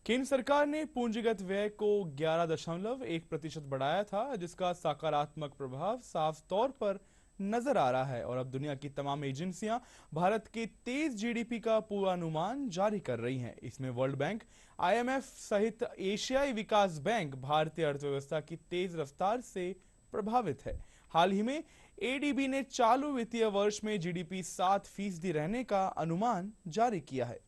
केंद्र सरकार ने पूंजीगत व्यय को 11.1% बढ़ाया था, जिसका सकारात्मक प्रभाव साफ तौर पर नजर आ रहा है। और अब दुनिया की तमाम एजेंसियां भारत के तेज जीडीपी का पूर्वानुमान जारी कर रही हैं। इसमें वर्ल्ड बैंक, आईएमएफ सहित एशियाई विकास बैंक भारतीय अर्थव्यवस्था की तेज रफ्तार से प्रभावित है। हाल ही में एडीबी ने चालू वित्तीय वर्ष में जीडीपी 7% रहने का अनुमान जारी किया है।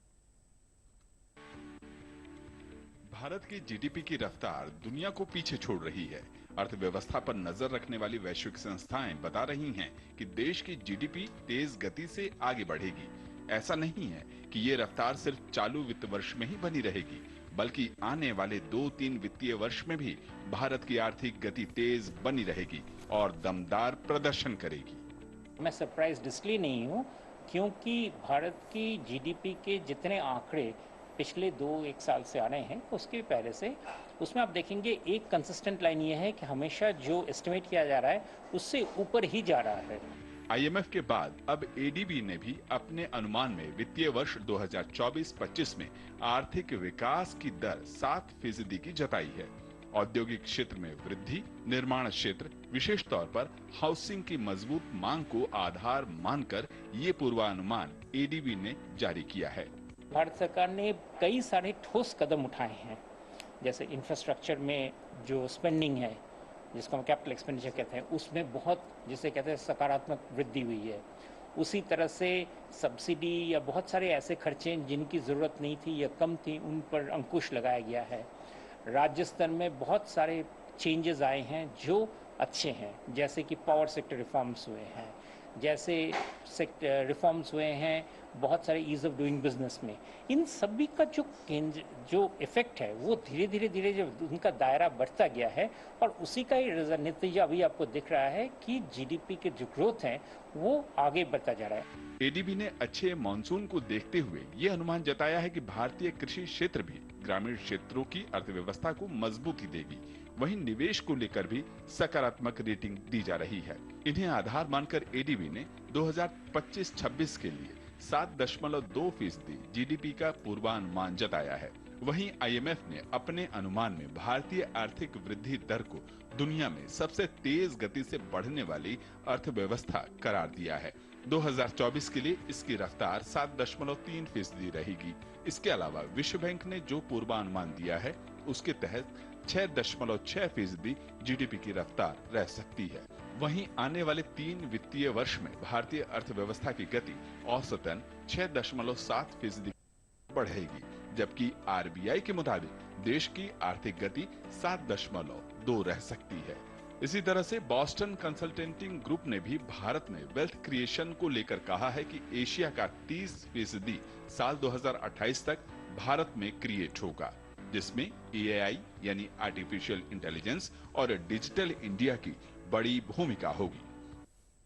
भारत की जीडीपी की रफ्तार दुनिया को पीछे छोड़ रही है। अर्थव्यवस्था पर नजर रखने वाली वैश्विक संस्थाएं बता रही हैं कि देश की जीडीपी तेज गति से आगे बढ़ेगी। ऐसा नहीं है कि ये रफ्तार सिर्फ चालू वित्त वर्ष में ही बनी रहेगी, बल्कि आने वाले 2-3 वित्तीय वर्ष में भी भारत की आर्थिक गति तेज बनी रहेगी और दमदार प्रदर्शन करेगी। मैं सरप्राइज्ड इसलिए नहीं हूँ क्योंकि भारत की जीडीपी के जितने आंकड़े पिछले 2-1 साल से आ रहे हैं, उसके पहले से उसमें आप देखेंगे एक कंसिस्टेंट लाइन ये है कि हमेशा जो एस्टिमेट किया जा रहा है उससे ऊपर ही जा रहा है। आईएमएफ के बाद अब एडीबी ने भी अपने अनुमान में वित्तीय वर्ष 2024-25 में आर्थिक विकास की दर 7% की जताई है। औद्योगिक क्षेत्र में वृद्धि, निर्माण क्षेत्र, विशेष तौर पर हाउसिंग की मजबूत मांग को आधार मानकर ये पूर्वानुमान एडीबी ने जारी किया है। भारत सरकार ने कई सारे ठोस कदम उठाए हैं, जैसे इंफ्रास्ट्रक्चर में जो स्पेंडिंग है, जिसको हम कैपिटल एक्सपेंडिचर कहते हैं, उसमें बहुत, जिसे कहते हैं, सकारात्मक वृद्धि हुई है। उसी तरह से सब्सिडी या बहुत सारे ऐसे खर्चे जिनकी ज़रूरत नहीं थी या कम थी, उन पर अंकुश लगाया गया है। राज्य स्तर में बहुत सारे चेंजेस आए हैं जो अच्छे हैं, जैसे कि पावर सेक्टर रिफॉर्म्स हुए हैं, जैसे सेक्टर रिफॉर्म्स हुए हैं बहुत सारे ईज ऑफ डूइंग बिजनेस में। इन सभी का जो इफेक्ट है वो धीरे धीरे जब उनका दायरा बढ़ता गया है, और उसी का ही नतीजा अभी आपको दिख रहा है कि जीडीपी के जो ग्रोथ है वो आगे बढ़ता जा रहा है। एडीबी ने अच्छे मानसून को देखते हुए ये अनुमान जताया है कि भारतीय कृषि क्षेत्र भी ग्रामीण क्षेत्रों की अर्थव्यवस्था को मजबूती देगी। वहीं निवेश को लेकर भी सकारात्मक रेटिंग दी जा रही है। इन्हें आधार मानकर एडीबी ने 2025-26 के लिए 7.2% जीडीपी का पूर्वानुमान जताया है। वहीं आईएमएफ ने अपने अनुमान में भारतीय आर्थिक वृद्धि दर को दुनिया में सबसे तेज गति से बढ़ने वाली अर्थव्यवस्था करार दिया है। 2024 के लिए इसकी रफ्तार 7.3% रहेगी। इसके अलावा विश्व बैंक ने जो पूर्वानुमान दिया है उसके तहत 6.6% जीडीपी की रफ्तार रह सकती है। वहीं आने वाले 3 वित्तीय वर्ष में भारतीय अर्थव्यवस्था की गति औसतन 6.7% बढ़ेगी, जबकि आरबीआई के मुताबिक देश की आर्थिक गति 7.2 रह सकती है। इसी तरह से बॉस्टन कंसल्टेंटिंग ग्रुप ने भी भारत में वेल्थ क्रिएशन को लेकर कहा है कि एशिया का 30% साल 2028 तक भारत में क्रिएट होगा, जिसमें एआई यानी आर्टिफिशियल इंटेलिजेंस और डिजिटल इंडिया की बड़ी भूमिका होगी।